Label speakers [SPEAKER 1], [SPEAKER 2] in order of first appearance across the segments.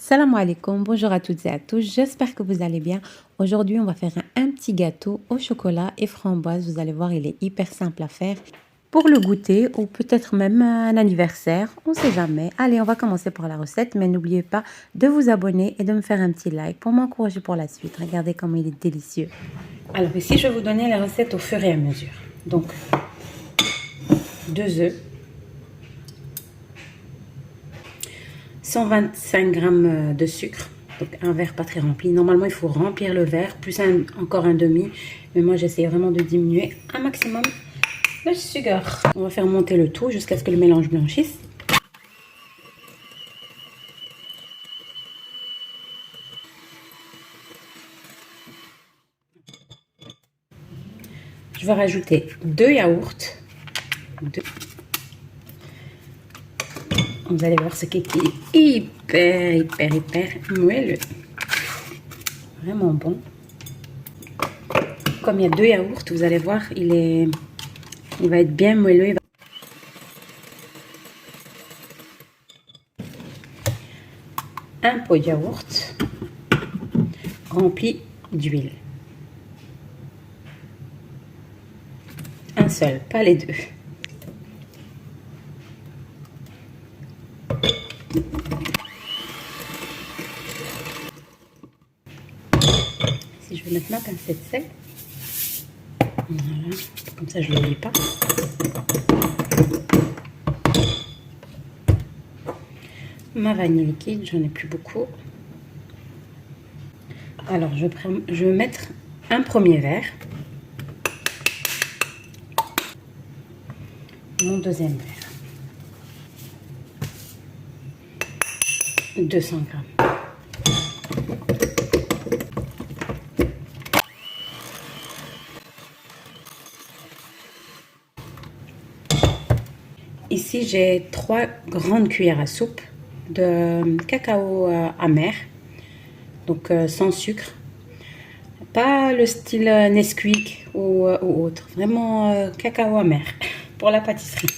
[SPEAKER 1] Salam alaikum, bonjour à toutes et à tous, j'espère que vous allez bien. Aujourd'hui, on va faire un petit gâteau au chocolat et framboise. Vous allez voir, il est hyper simple à faire pour le goûter ou peut-être même un anniversaire, on ne sait jamais. Allez, on va commencer par la recette, mais n'oubliez pas de vous abonner et de me faire un petit like pour m'encourager pour la suite. Regardez comme il est délicieux. Alors ici, je vais vous donner la recette au fur et à mesure. Donc, 2 œufs, 125 g de sucre, donc un verre pas très rempli. Normalement, il faut remplir le verre, plus encore un demi. Mais moi, j'essaie vraiment de diminuer un maximum le sucre. On va faire monter le tout jusqu'à ce que le mélange blanchisse. Je vais rajouter 2 yaourts. Vous allez voir ce cake est hyper moelleux. Vraiment bon. Comme il y a 2 yaourts, vous allez voir, il va être bien moelleux. Un pot de yaourt rempli d'huile. Un seul, pas les deux. Si je vais mettre ma pincée de sel, voilà, comme ça je ne l'oublie pas. Ma vanille liquide, j'en ai plus beaucoup. Alors je vais mettre un premier verre, mon deuxième verre, 200 g. Ici, j'ai 3 grandes cuillères à soupe de cacao amer, donc sans sucre. Pas le style Nesquik ou autre, vraiment cacao amer pour la pâtisserie.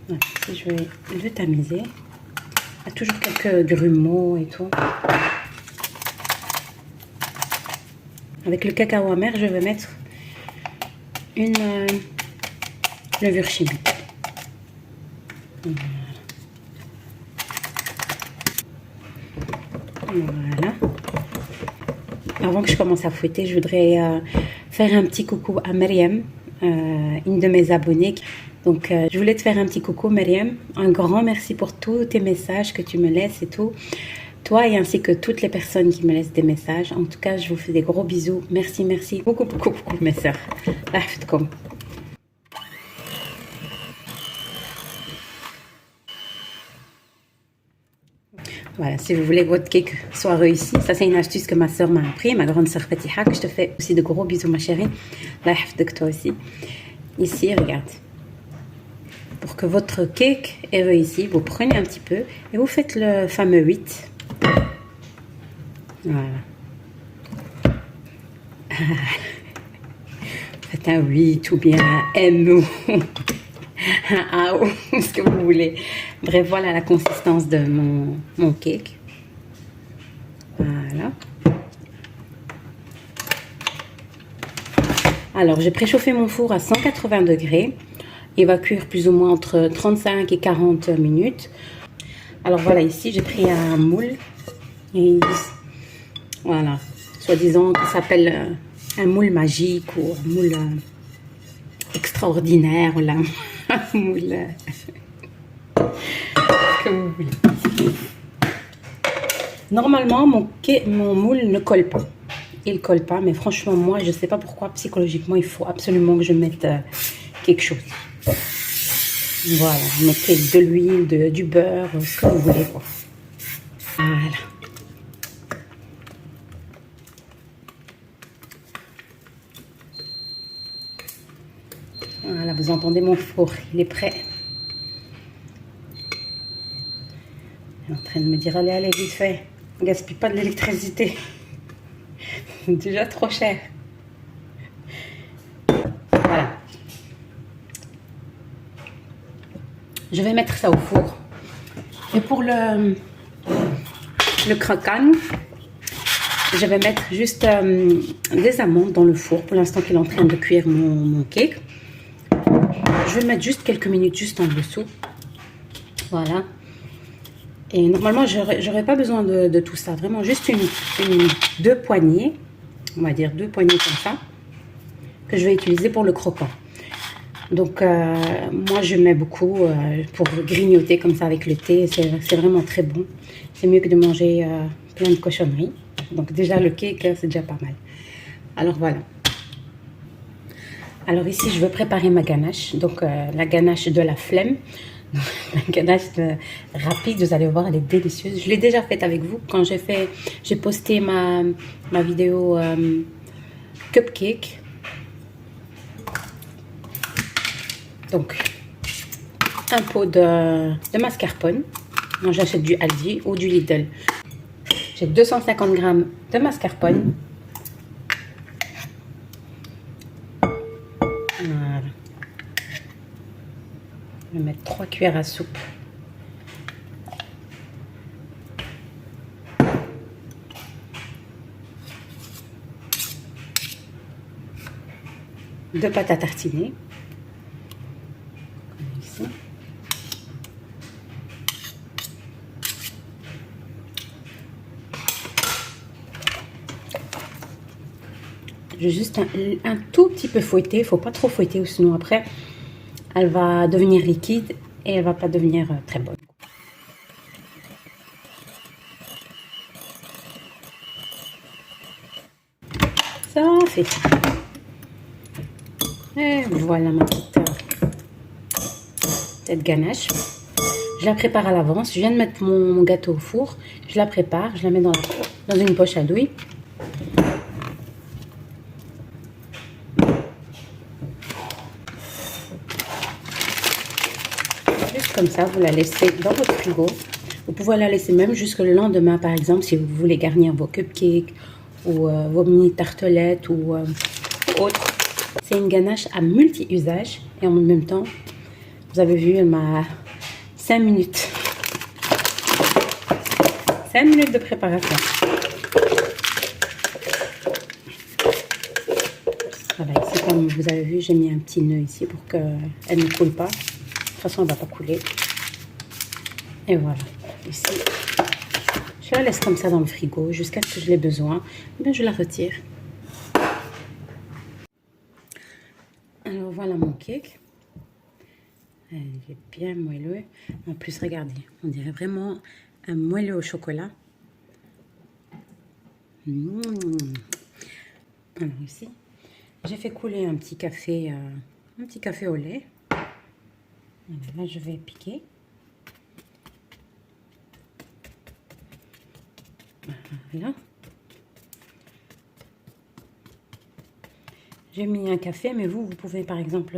[SPEAKER 1] Voilà, ici, je vais le tamiser. Il y a toujours quelques grumeaux et tout. Avec le cacao amer, je vais mettre une levure chimique. Voilà. Avant que je commence à fouetter, je voudrais faire un petit coucou à Myriam, une de mes abonnées. Donc, je voulais te faire un petit coucou, Myriam. Un grand merci pour tous tes messages que tu me laisses et tout. Toi et ainsi que toutes les personnes qui me laissent des messages. En tout cas, je vous fais des gros bisous. Merci, merci. Beaucoup, mes sœurs. Rafetkoum. Voilà, si vous voulez que votre cake soit réussi, ça c'est une astuce que ma soeur m'a appris, ma grande soeur Fatiha, que je te fais aussi de gros bisous ma chérie. Là, toi aussi. Ici, regarde. Pour que votre cake est réussi, vous prenez un petit peu et vous faites le fameux 8. Voilà. Faites un 8 ou bien un M ou un A ou ce que vous voulez. Bref, voilà la consistance de mon cake. Voilà. Alors, j'ai préchauffé mon four à 180 degrés. Il va cuire plus ou moins entre 35 et 40 minutes. Alors voilà, ici j'ai pris un moule. Et voilà, soi-disant que ça s'appelle un moule magique ou un moule extraordinaire ou un moule que vous voulez. Normalement, mon moule ne colle pas. Il colle pas, mais franchement, moi, je ne sais pas pourquoi, psychologiquement, il faut absolument que je mette quelque chose. Voilà, vous mettez de l'huile, du beurre, ce que vous voulez, quoi. Voilà. Voilà, vous entendez mon four, il est prêt. Il est en train de me dire, allez, vite fait, ne gaspille pas de l'électricité. Déjà trop cher. Voilà. Je vais mettre ça au four. Et pour le croquant, je vais mettre juste des amandes dans le four. Pour l'instant qu'il est en train de cuire mon cake. Je vais mettre juste quelques minutes juste en dessous. Voilà. Et normalement, j'aurais pas besoin de tout ça. Vraiment juste deux poignées. On va dire 2 poignées comme ça. Que je vais utiliser pour le croquant. Donc, moi, je mets beaucoup pour grignoter comme ça avec le thé. C'est vraiment très bon. C'est mieux que de manger plein de cochonneries. Donc, déjà, le cake, c'est déjà pas mal. Alors, voilà. Alors, ici, je veux préparer ma ganache. Donc, la ganache de la flemme. La ganache rapide, vous allez voir, elle est délicieuse. Je l'ai déjà faite avec vous quand j'ai posté ma vidéo cupcake. Donc, un pot de mascarpone. Moi, j'achète du Aldi ou du Lidl. J'ai 250 g de mascarpone. Voilà. Je vais mettre 3 cuillères à soupe. De pâte à tartiner. Comme ici. Je vais juste un tout petit peu fouetter. Il ne faut pas trop fouetter, ou sinon après, elle va devenir liquide et elle ne va pas devenir très bonne. Ça fait. Et voilà ma petite ganache. Je la prépare à l'avance. Je viens de mettre mon gâteau au four. Je la prépare. Je la mets dans une poche à douille. Juste comme ça, vous la laissez dans votre frigo. Vous pouvez la laisser même jusque le lendemain, par exemple, si vous voulez garnir vos cupcakes ou vos mini tartelettes ou autres. C'est une ganache à multi-usage et en même temps, vous avez vu, elle m'a 5 minutes. 5 minutes de préparation. Voilà, ici, comme vous avez vu, j'ai mis un petit nœud ici pour qu'elle ne coule pas. De toute façon, elle ne va pas couler. Et voilà, ici, je la laisse comme ça dans le frigo jusqu'à ce que je l'ai besoin. Bien, je la retire. Alors, voilà mon cake. Il est bien moelleux. En plus, regardez, on dirait vraiment un moelleux au chocolat. Alors ici, j'ai fait couler un petit café au lait. Là, je vais piquer. Voilà. J'ai mis un café, mais vous pouvez par exemple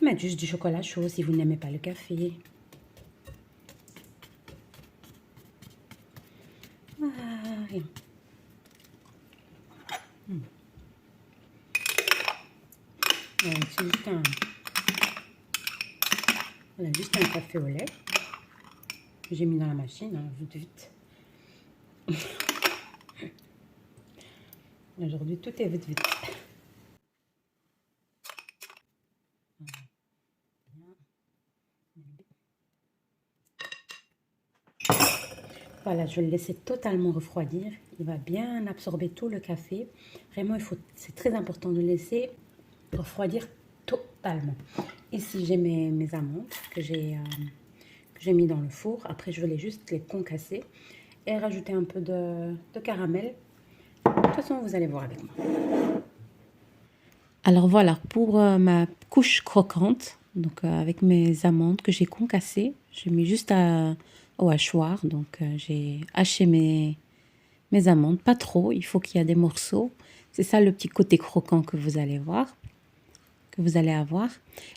[SPEAKER 1] mettre juste du chocolat chaud si vous n'aimez pas le café. Voilà. C'est juste un café au lait que j'ai mis dans la machine, hein, vite. Aujourd'hui, tout est vite. Voilà, je vais le laisser totalement refroidir. Il va bien absorber tout le café. Vraiment, c'est très important de le laisser refroidir totalement. Ici, j'ai mes amandes que j'ai mis dans le four. Après, je vais juste les concasser et rajouter un peu de caramel. De toute façon, vous allez voir avec moi. Alors voilà, pour ma couche croquante, donc avec mes amandes que j'ai concassées, j'ai mis juste au hachoir. Donc j'ai haché mes amandes, pas trop, il faut qu'il y ait des morceaux. C'est ça le petit côté croquant que vous allez voir, que vous allez avoir.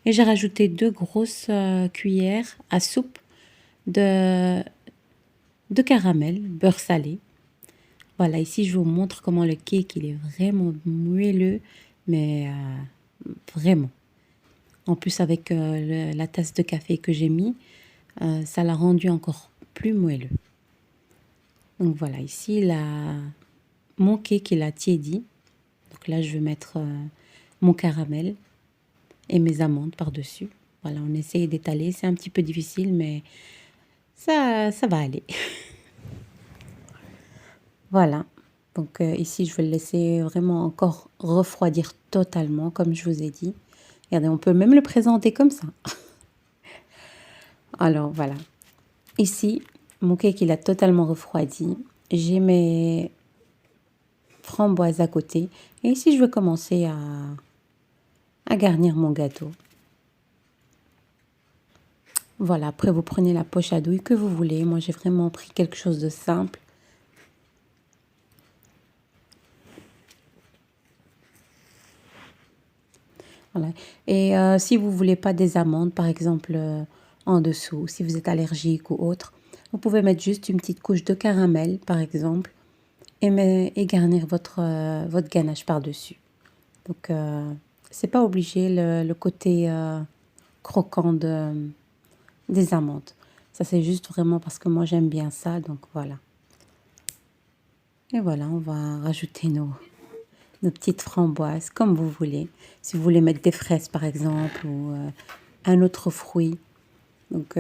[SPEAKER 1] Et j'ai rajouté 2 grosses cuillères à soupe de caramel, beurre salé. Voilà, ici je vous montre comment le cake il est vraiment moelleux, mais vraiment. En plus, avec la tasse de café que j'ai mis, ça l'a rendu encore plus moelleux. Donc voilà, ici, mon cake, il a tiédi. Donc là, je vais mettre mon caramel et mes amandes par-dessus. Voilà, on essaye d'étaler. C'est un petit peu difficile, mais ça va aller. Voilà. Donc ici, je vais le laisser vraiment encore refroidir totalement, comme je vous ai dit. Regardez, on peut même le présenter comme ça. Alors voilà. Ici, mon cake, il a totalement refroidi. J'ai mes framboises à côté. Et ici, je vais commencer à garnir mon gâteau. Voilà, après, vous prenez la poche à douille que vous voulez. Moi, j'ai vraiment pris quelque chose de simple. Voilà. Et si vous voulez pas des amandes, par exemple, en dessous, si vous êtes allergique ou autre, vous pouvez mettre juste une petite couche de caramel, par exemple, et garnir votre ganache par-dessus. Donc, c'est pas obligé le côté croquant des amandes. Ça, c'est juste vraiment parce que moi, j'aime bien ça, donc voilà. Et voilà, on va rajouter nos petites framboises, comme vous voulez. Si vous voulez mettre des fraises, par exemple, ou un autre fruit. Donc,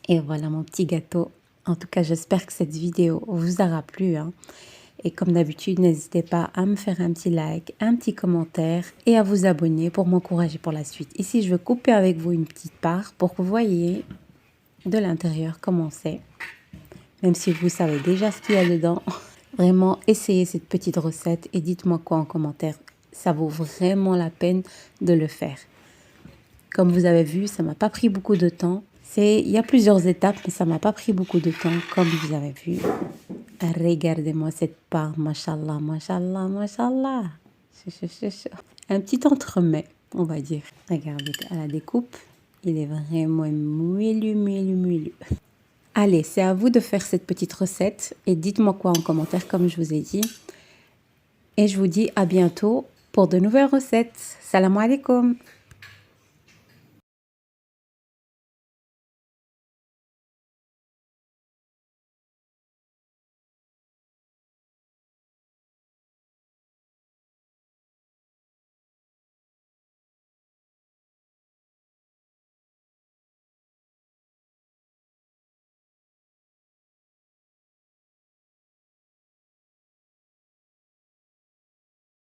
[SPEAKER 1] et voilà mon petit gâteau. En tout cas, j'espère que cette vidéo vous aura plu, hein. Et comme d'habitude, n'hésitez pas à me faire un petit like, un petit commentaire et à vous abonner pour m'encourager pour la suite. Ici, je vais couper avec vous une petite part pour que vous voyez de l'intérieur comment c'est. Même si vous savez déjà ce qu'il y a dedans. Vraiment, essayez cette petite recette et dites-moi quoi en commentaire. Ça vaut vraiment la peine de le faire. Comme vous avez vu, ça m'a pas pris beaucoup de temps. Il y a plusieurs étapes, mais ça m'a pas pris beaucoup de temps, comme vous avez vu. Regardez-moi cette part, mashallah, mashallah, mashallah. Un petit entremets, on va dire. Regardez, à la découpe, il est vraiment moelleux, moelleux, moelleux. Allez, c'est à vous de faire cette petite recette et dites-moi quoi en commentaire, comme je vous ai dit. Et je vous dis à bientôt pour de nouvelles recettes. Salam alaikum.